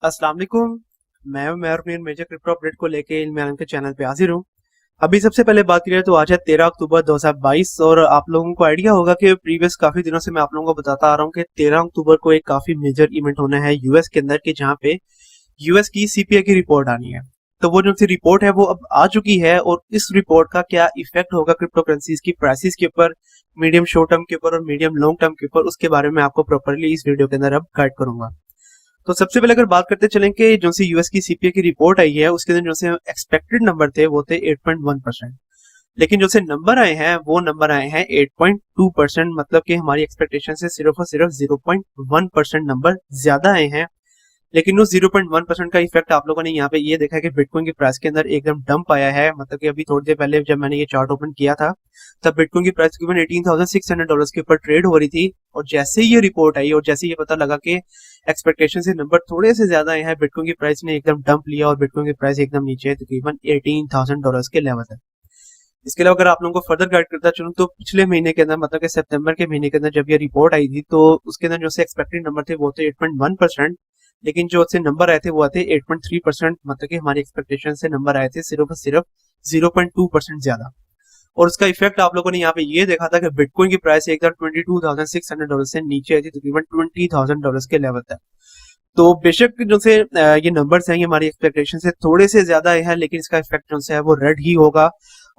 अस्सलाम वालेकुम। मैं और मेजर क्रिप्टो अपडेट को लेके इल्म के चैनल पे हाजिर हूँ। अभी सबसे पहले बात करें तो आज है 13 अक्टूबर 2022 और आप लोगों को आइडिया होगा कि प्रीवियस काफी दिनों से मैं आप लोगों को बताता आ रहा हूँ कि 13 अक्टूबर को एक काफी मेजर इवेंट होना है यूएस के अंदर की जहाँ पे यूएस की सीपीआई की रिपोर्ट आनी है। तो वो जो सी रिपोर्ट है वो अब आ चुकी है और इस रिपोर्ट का क्या इफेक्ट होगा क्रिप्टो करेंसीज की प्राइसेस के ऊपर, मीडियम शॉर्ट टर्म के ऊपर और मीडियम लॉन्ग टर्म के ऊपर, उसके बारे में आपको प्रॉपरली इस वीडियो के अंदर अब गाइड करूंगा। तो सबसे पहले अगर बात करते चलें कि जो सी यूएस की सीपीआई की रिपोर्ट आई है उसके अंदर जो से एक्सपेक्टेड नंबर थे वो थे 8.1%। लेकिन जो से नंबर आए हैं वो नंबर आए हैं 8.2%, मतलब कि हमारी एक्सपेक्टेशन से सिर्फ और सिर्फ 0.1% नंबर ज्यादा आए हैं। लेकिन उस 0.1% का इफेक्ट आप लोगों ने यहाँ पे ये देखा है कि बिटकॉइन की प्राइस के अंदर एकदम डंप आया है। मतलब कि अभी थोड़ी देर पहले जब मैंने ये चार्ट ओपन किया था तब बिटकॉइन की प्राइस तकरीबन $18,600 के ऊपर ट्रेड हो रही थी, और जैसे ही ये रिपोर्ट आई और जैसे ही ये पता लगा कि एक्सपेक्टेशन से नंबर थोड़े से ज्यादा आए हैं, बिटकॉइन की प्राइस ने एकदम डंप लिया और बिटकॉइन की प्राइस एकदम नीचे तकरीबन $18,000 के लेवल है। इसके अलावा अगर आप लोगों को फर्दर गाइड करता चलूं तो पिछले महीने के अंदर, मतलब कि सितंबर के महीने के अंदर जब ये रिपोर्ट आई थी तो उसके अंदर जो से एक्सपेक्टेड नंबर थे वो थे 8.1%। लेकिन जो से नंबर आए थे वो आते 8.3%, मतलब कि हमारी एक्सपेक्टेशन से नंबर आए थे सिर्फ और सिर्फ 0.2% ज्यादा। और उसका इफेक्ट आप लोगों ने यहाँ पे ये देखा था कि बिटकॉइन की प्राइस एकदम $22,600 से नीचे आई थी तकरीबन $20,000 के लेवल तक। तो बेशक जो से ये नंबर्स हैं ये हमारी एक्सपेक्टेशन से थोड़े से ज्यादा है, लेकिन इसका इफेक्ट जो से है वो रेड ही होगा।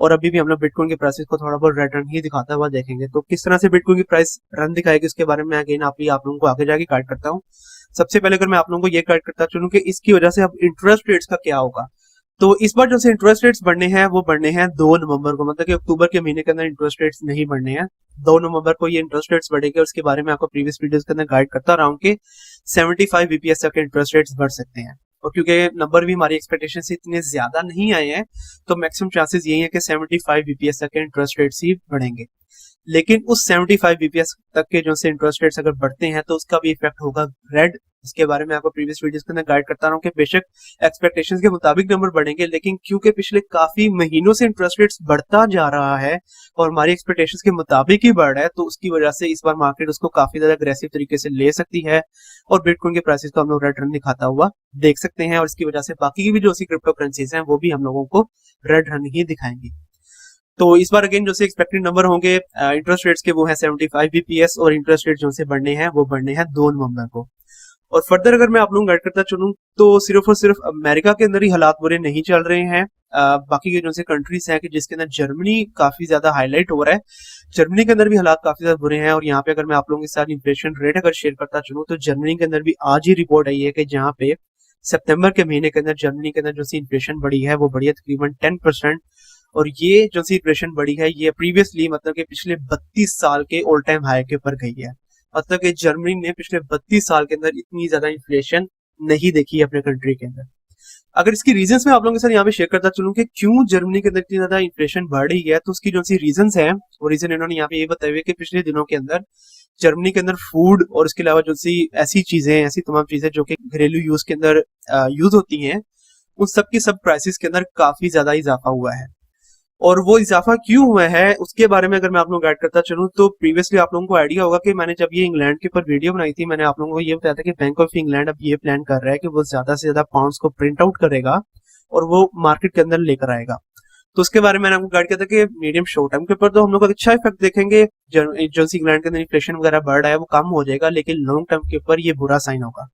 और अभी भी हम लोग बिटकॉइन की प्राइसेस को थोड़ा बहुत रेड रन ही दिखाता हुआ देखेंगे। तो किस तरह से बिटकॉइन की प्राइस रन दिखाएगी उसके बारे में अगेन आप लोगों को आगे जाके गाइड करता हूँ। सबसे पहले अगर मैं आप लोगों को ये गाइड करता चलूं कि इसकी वजह से अब इंटरेस्ट रेट्स का क्या होगा। तो इस बार जो से इंटरेस्ट रेट्स बढ़ने हैं वो बढ़ने हैं 2 नवंबर को, मतलब कि अक्टूबर के महीने के अंदर इंटरेस्ट रेट्स नहीं बढ़ने हैं। 2 नवंबर को ये इंटरेस्ट रेट्स बढ़ेंगे और उसके बारे में आपको प्रीवियस वीडियोस के अंदर गाइड करता रहा हूँ कि 75 बीपीएस तक इंटरेस्ट रेट्स बढ़ सकते हैं। और क्योंकि नंबर भी हमारी एक्सपेक्टेशन से इतने ज्यादा नहीं आए हैं तो मैक्सिमम चांसेस यही है कि 75 बीपीएस तक के इंटरेस्ट रेट्स ही बढ़ेंगे। लेकिन उस 75 बीपीएस तक के जो से इंटरेस्ट रेट्स अगर बढ़ते हैं तो उसका भी इफेक्ट होगा रेड। इसके बारे में आपको प्रीवियस वीडियोस के अंदर गाइड करता रहा हूँ कि बेशक एक्सपेक्टेशंस के मुताबिक नंबर बढ़ेंगे, लेकिन क्योंकि पिछले काफी महीनों से इंटरेस्ट रेट्स बढ़ता जा रहा है और हमारी एक्सपेक्टेशंस के मुताबिक ही बढ़ रहा है, तो उसकी वजह से इस बार मार्केट उसको काफी ज्यादा अग्रेसिव तरीके से ले सकती है और बिटकॉइन के प्राइसेस को हम लोग रेड रन दिखाता हुआ देख सकते हैं। और इसकी वजह से बाकी की भी जो सी क्रिप्टो करेंसीज हैं वो भी हम लोगों को रेड रन ही दिखाएंगी। तो इस बार अगेन जो से एक्सपेक्टेड नंबर होंगे इंटरेस्ट रेट्स के वो है 75 बीपीएस, और इंटरेस्ट रेट जो से बढ़ने हैं वो बढ़ने हैं 2 नवंबर को। और फर्दर अगर मैं आप लोगों को गाइड करता चलूं तो सिर्फ और सिर्फ अमेरिका के अंदर ही हालात बुरे नहीं चल रहे हैं। बाकी के जो से कंट्रीज हैं कि जिसके अंदर जर्मनी काफी ज्यादा हाईलाइट हो रहा है, जर्मनी के अंदर भी हालात काफी ज्यादा बुरे हैं। और यहाँ पे अगर मैं आप लोगों के साथ इन्फ्लेशन रेट अगर शेयर करता चलूं तो जर्मनी के अंदर भी आज ही रिपोर्ट आई है कि जहाँ पे सितंबर के महीने के अंदर जर्मनी के अंदर जो सी इन्फ्लेशन बढ़ी है वो बढ़ी है तकरीबन 10%। और ये जो सी इन्फ्लेशन बढ़ी है ये प्रीवियसली, मतलब कि पिछले 32 साल के ऑल टाइम हाई के ऊपर गई है। मतलब कि जर्मनी ने पिछले 32 साल के अंदर इतनी ज्यादा इन्फ्लेशन नहीं देखी है अपने कंट्री के अंदर। अगर इसकी रीजंस मैं आप लोगों के साथ यहाँ पे शेयर करता चलूं कि क्यों जर्मनी के अंदर इतनी ज्यादा इन्फ्लेशन बढ़ रही है, तो उसकी जो सी रीजंस है वो रीजन इन्होंने यहाँ पे ये बताए हुए कि पिछले दिनों के अंदर जर्मनी के अंदर फूड और इसके अलावा जो सी ऐसी चीजें, ऐसी तमाम चीजें जो कि घरेलू यूज के अंदर यूज होती हैं, उन सब की सब प्राइसेस के अंदर काफी ज्यादा इजाफा हुआ है। और वो इजाफा क्यों हुआ है उसके बारे में अगर मैं आप लोगों को गाइड करता चलूं तो प्रीवियसली आप लोगों को आइडिया होगा कि मैंने जब ये इंग्लैंड के ऊपर वीडियो बनाई थी मैंने आप लोगों को ये बताया था कि बैंक ऑफ इंग्लैंड अब ये प्लान कर रहा है कि वो ज्यादा से ज्यादा पाउंड्स को प्रिंट आउट करेगा और वो मार्केट के अंदर लेकर आएगा। तो उसके बारे में मैंने आपको गाइड किया था कि मीडियम शॉर्ट टर्म के ऊपर तो हम लोग अच्छा इफेक्ट देखेंगे, जो इंग्लैंड के अंदर इन्फ्लेशन वगैरह बढ़ रहा है वो कम हो जाएगा, लेकिन लॉन्ग टर्म के ऊपर ये बुरा साइन होगा।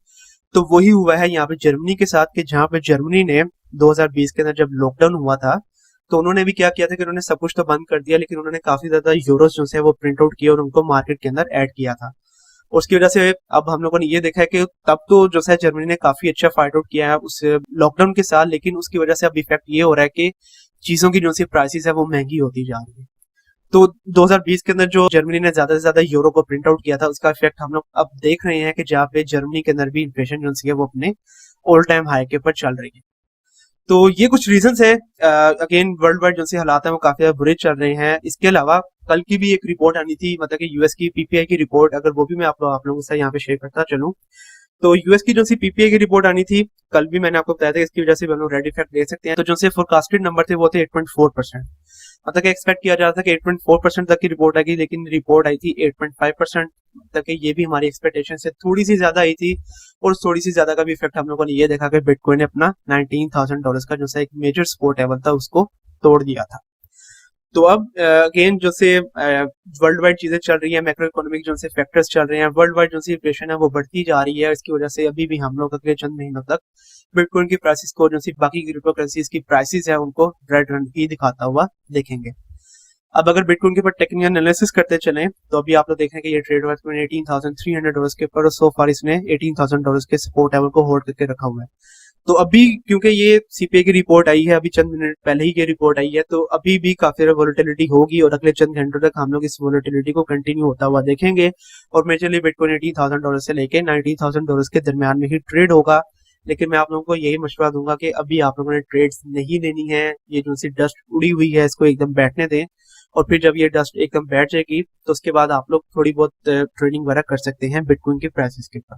तो वही हुआ है यहाँ पे जर्मनी के साथ कि जहाँ पे जर्मनी ने 2020 के अंदर जब लॉकडाउन हुआ था तो उन्होंने भी क्या किया था कि उन्होंने सब कुछ तो बंद कर दिया, लेकिन उन्होंने काफी ज्यादा यूरोस जो है वो प्रिंट आउट किया और उनको मार्केट के अंदर ऐड किया था। उसकी वजह से अब हम लोगों ने ये देखा है कि तब तो जो है जर्मनी ने काफी अच्छा फाइट आउट किया है उस लॉकडाउन के साथ, लेकिन उसकी वजह से अब इफेक्ट ये हो रहा है कि चीजों की जो सी प्राइसेस है वो महंगी होती जा रही है। तो 2020 के अंदर जो जर्मनी ने ज्यादा से ज्यादा यूरो को प्रिंट आउट किया था उसका इफेक्ट हम लोग अब देख रहे हैं कि जहाँ पे जर्मनी के अंदर भी इन्फ्लेशन जो है वो अपने ऑल टाइम हाई के ऊपर चल रही है। तो ये कुछ रीजंस है। अगेन वर्ल्ड वाइड जो से हालात हैं वो काफी ज्यादा बुरे चल रहे हैं। इसके अलावा कल की भी एक रिपोर्ट आनी थी, मतलब कि यूएस की पीपीआई की रिपोर्ट, अगर वो भी मैं आप लोगों के साथ यहाँ पे शेयर करता चलूं तो यूएस की जो सी पीपीआई की रिपोर्ट आनी थी कल भी मैंने आपको बताया था, इसकी वजह से हम लोग रेड इफेक्ट ले सकते हैं। तो जो से फोरकास्टेड नंबर थे वो थे 8.4%। मतलब कि एक्सपेक्ट किया जा रहा था कि 8.4% तक की रिपोर्ट आएगी, लेकिन रिपोर्ट आई थी 8.5% तक की। ये भी हमारी एक्सपेक्टेशन से थोड़ी सी ज्यादा आई थी, और थोड़ी सी ज्यादा का भी इफेक्ट हम लोगों ने ये देखा कि बिटकॉइन ने अपना $19,000 का जो सा एक मेजर सपोर्ट लेवल था उसको तोड़ दिया था। तो अब अगेन जो से वर्ल्ड वाइड चीजें चल रही है, मैक्रो इकोनॉमिक जो से फैक्टर्स चल रहे हैं, वर्ल्ड वाइड जो सी इन्फ्लेशन है वो बढ़ती जा रही है। इसकी वजह से अभी भी हम लोग अगले चंद महीनों तक बिटकॉइन की प्राइसेस को, जो सी बाकी क्रिप्टो करेंसीज की प्राइसेस है, उनको रेड रन ही दिखाता हुआ देखेंगे। अब अगर बिटकॉइन के ऊपर टेक्निकल एनालिसिस करते चले तो अभी आप लोग देखें कि ये ट्रेड हुआ है $18,300 के ऊपर, और सो फार इसने $18,000 के सपोर्ट लेवल को होल्ड करके रखा हुआ है। तो अभी क्योंकि ये सीपीआई की रिपोर्ट आई है, अभी चंद मिनट पहले ही ये रिपोर्ट आई है, तो अभी भी काफी ज्यादा वोलेटिलिटी होगी, और अगले चंद घंटों तक हम लोग इस वोलेटिलिटी को कंटिन्यू होता हुआ देखेंगे। और मेजरली बिटकॉइन $18,000 से लेके $19,000 के दरमियान में ही ट्रेड होगा। लेकिन मैं आप लोगों को यही मशवरा दूंगा कि अभी आप लोगों ने ट्रेड्स नहीं लेनी है, ये जो सी डस्ट उड़ी हुई है इसको एकदम बैठने दें, और फिर जब ये डस्ट एकदम बैठ जाएगी तो उसके बाद आप लोग थोड़ी बहुत ट्रेडिंग वगैरह कर सकते हैं बिटकॉइन के प्राइसेस के ऊपर।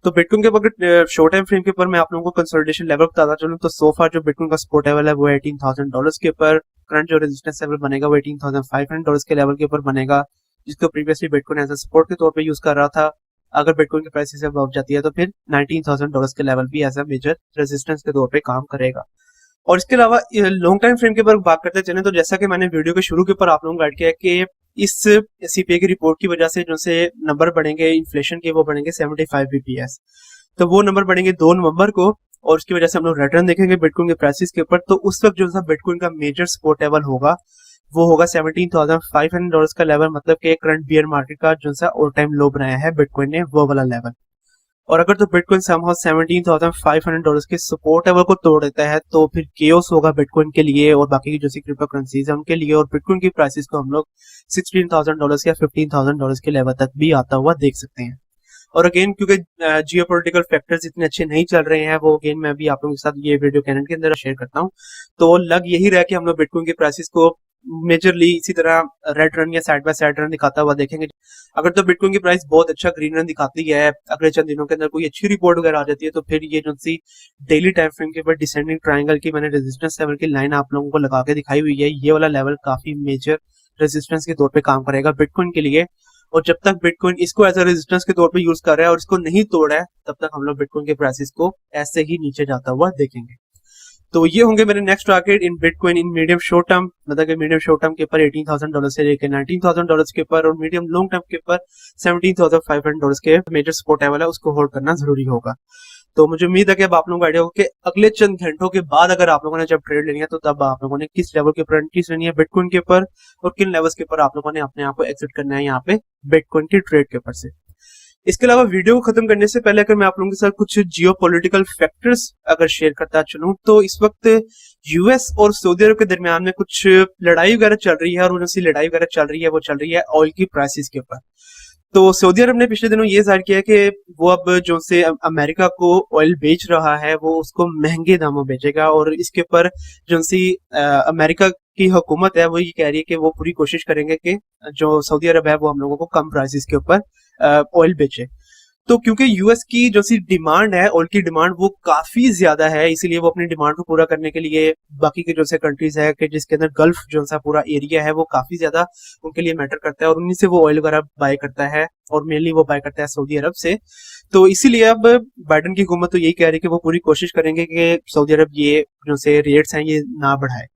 तो बिटकॉइन के ऊपर शॉर्ट टाइम फ्रेम के ऊपर मैं आप लोगों को कंसोलिडेशन लेवल बताता चलूं तो सो फार जो बिटकॉइन का सपोर्ट लेवल है वो $18,000 के ऊपर, करंट जो रेजिस्टेंस लेवल बनेगा वो $18,500 के लेवल के ऊपर बनेगा, जिसको previously bitcoin as a support के तौर पे यूज कर रहा था। अगर बिटकॉइन की प्राइस से बढ़ जाती है तो फिर $19,000 के लेवल भी एज अ मेजर रेजिस्टेंस के तौर पे काम करेगा। और इसके अलावा लॉन्ग टाइम फ्रेम के ऊपर बात करते चले तो जैसा कि मैंने वीडियो के शुरू के ऊपर आप लोगों को गाइड किया है कि इस सीपीआई की रिपोर्ट की वजह से जो से नंबर बढ़ेंगे इन्फ्लेशन के, वो बढ़ेंगे 75 बीपीएस। तो वो नंबर बढ़ेंगे 2 नवंबर को, और उसकी वजह से हम लोग रिटर्न देखेंगे बिटकॉइन के प्राइसेस के ऊपर। तो उस वक्त जो सा बिटकॉइन का मेजर सपोर्ट लेवल होगा वो होगा $17,500 का लेवल, मतलब कि करंट बियर मार्केट का जो सा ऑल टाइम लो बनाया है बिटकॉइन ने, वो वाला लेवल। और अगर तो बिटकॉइन समहाउ $17,500 के सपोर्ट लेवल को तोड़ देता है तो फिर केओस होगा बिटकॉइन के लिए और बाकी की जो सी क्रिप्टो करेंसीज है उनके लिए, और बिटकॉइन की प्राइसेस को हम लोग $16,000 या $15,000 के लेवल तक भी आता हुआ देख सकते हैं। और अगेन क्योंकि जियोपॉलिटिकल फैक्टर्स इतने अच्छे नहीं चल रहे हैं, वो अगेन मैं भी आप लोगों के साथ ये वीडियो कैनेट के अंदर शेयर करता हूँ, तो लग यही रहा है कि हम लोग बिटकॉइन के प्राइसेस को मेजरली इसी तरह रेड रन या साइड बाय साइड रन दिखाता हुआ देखेंगे। अगर तो बिटकॉइन की प्राइस बहुत अच्छा ग्रीन रन दिखाती है, अगले चंद दिनों के अंदर कोई अच्छी रिपोर्ट वगैरह आ जाती है, तो फिर ये जो सी डेली टाइम फ्रेम के ऊपर डिसेंडिंग ट्रायंगल की मैंने रेजिस्टेंस लेवल की लाइन आप लोगों को लगा के दिखाई हुई है, ये वाला लेवल काफी मेजर रेजिस्टेंस के तौर पे काम करेगा बिटकॉइन के लिए। और जब तक बिटकॉइन इसको एज अ रेजिस्टेंस के तौर पे यूज कर रहा है और इसको नहीं तोड़ा है, तब तक हम लोग बिटकॉइन के प्राइसेस को ऐसे ही नीचे जाता हुआ देखेंगे। तो ये होंगे मेरे next target in bitcoin in medium short term, मतलब कि मीडियम शॉर्ट टर्म के ऊपर $18,000 से लेकर $19,000 के ऊपर, और मीडियम लॉन्ग टर्म के ऊपर $17,500 के मेजर सपोर्ट लेवल है उसको होल्ड करना जरूरी होगा। तो मुझे उम्मीद है कि अब आप लोगों को आइडिया होगा कि अगले चंद घंटों के बाद अगर आप लोगों ने जब ट्रेड लेनी है तो तब आप लोगों ने किस लेवल के ऊपर एंट्रीज लेनी है बिटकॉइन के ऊपर, और किन लेवल्स के ऊपर आप लोगों ने अपने आप को एग्जिट करना है यहाँ पे बिटकॉइन की ट्रेड के ऊपर से। इसके अलावा वीडियो को खत्म करने से पहले अगर मैं आप लोगों के साथ कुछ जियोपॉलिटिकल फैक्टर्स अगर शेयर करता चलूं तो इस वक्त यूएस और सऊदी अरब के दरमियान में कुछ लड़ाई वगैरह चल रही है, और उनसी लड़ाई वगैरह चल रही है वो चल रही है ऑयल की प्राइसेस के ऊपर। तो सऊदी अरब ने पिछले दिनों ये जाहिर किया है कि वो अब जो से अमेरिका को ऑयल बेच रहा है वो उसको महंगे दामों बेचेगा, और इसके ऊपर जो सी अमेरिका की हुकूमत है वो ये कह रही है कि वो पूरी कोशिश करेंगे कि जो सऊदी अरब है वो हम लोगों को कम प्राइसेस के ऊपर ऑयल बेचे। तो क्योंकि यूएस की जो सी डिमांड है, ऑयल की डिमांड वो काफी ज्यादा है, इसीलिए वो अपनी डिमांड को पूरा करने के लिए बाकी के जो से कंट्रीज है कि जिसके अंदर गल्फ जो सा पूरा एरिया है वो काफी ज्यादा उनके लिए मैटर करता है, और उन्हीं से वो ऑयल वगैरह बाय करता है, और मेनली वो बाय करता है सऊदी अरब से। तो इसीलिए अब बाइडेन की हुकूमत तो यही कह रही है कि वो पूरी कोशिश करेंगे कि सऊदी अरब ये जो से रेट्स हैं ये ना बढ़ाए।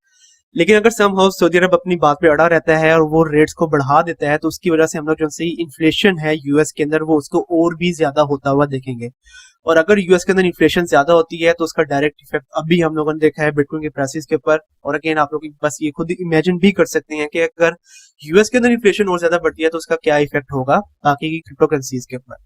लेकिन अगर समहाउ सऊदी अरब अपनी बात पे अड़ा रहता है और वो रेट्स को बढ़ा देता है तो उसकी वजह से हम लोग जो सी इन्फ्लेशन है यूएस के अंदर वो उसको और भी ज्यादा होता हुआ देखेंगे। और अगर यूएस के अंदर इन्फ्लेशन ज्यादा होती है तो उसका डायरेक्ट इफेक्ट अभी हम लोगों ने देखा है बिटकॉइन के प्राइसेस के ऊपर। और अगेन आप लोग बस ये खुद इमेजिन भी कर सकते हैं कि अगर यूएस के अंदर इन्फ्लेशन और ज्यादा बढ़ती है तो उसका क्या इफेक्ट होगा बाकी की क्रिप्टो करेंसीज के ऊपर।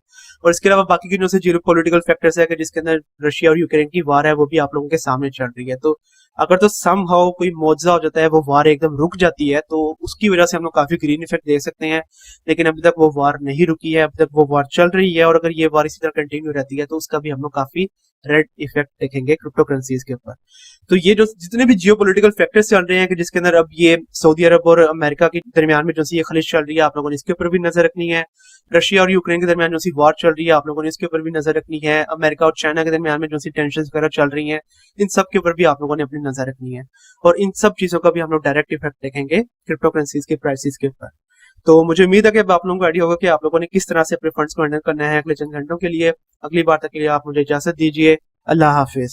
और इसके अलावा बाकी की जो से जीरो पॉलिटिकल फैक्टर्स है कि जिसके अंदर रशिया और यूक्रेन की वार है वो भी आप लोगों के सामने चल रही है। तो अगर तो समहाउ कोई मुआवजा हो जाता है, वो वार एकदम रुक जाती है, तो उसकी वजह से हम लोग काफी ग्रीन इफेक्ट देख सकते हैं। लेकिन अभी तक वो वार नहीं रुकी है, अभी तक वो वार चल रही है, और अगर ये वार इसी तरह कंटिन्यू रहती है तो उसका भी हम लोग काफी रेड इफेक्ट देखेंगे क्रिप्टो करेंसीज के ऊपर। तो ये जो जितने भी जियोपॉलिटिकल फैक्टर्स चल रहे हैं कि जिसके अंदर अब ये सऊदी अरब और अमेरिका के दरमियान में जो सी ये खलिश चल रही है, आप लोगों ने इसके ऊपर भी नजर रखनी है। रशिया और यूक्रेन के दरमियान जो सी वॉर चल रही है, आप लोगों ने इसके ऊपर भी नजर रखनी है। अमेरिका और चाइना के दरमियान में जो सी टेंशन वगैरह चल रही है, इन सब के ऊपर भी आप लोगों ने अपनी नजर रखनी है। और इन सब चीजों का भी हम लोग डायरेक्ट इफेक्ट देखेंगे क्रिप्टो करेंसीज के प्राइसेस के ऊपर। तो मुझे उम्मीद है कि अब आप लोगों को आइडिया होगा कि आप लोगों ने किस तरह से अपने फंड्स को हैंडल करना है अगले चंद घंटों के लिए। अगली बार तक के लिए आप मुझे इजाजत दीजिए। अल्लाह हाफिज।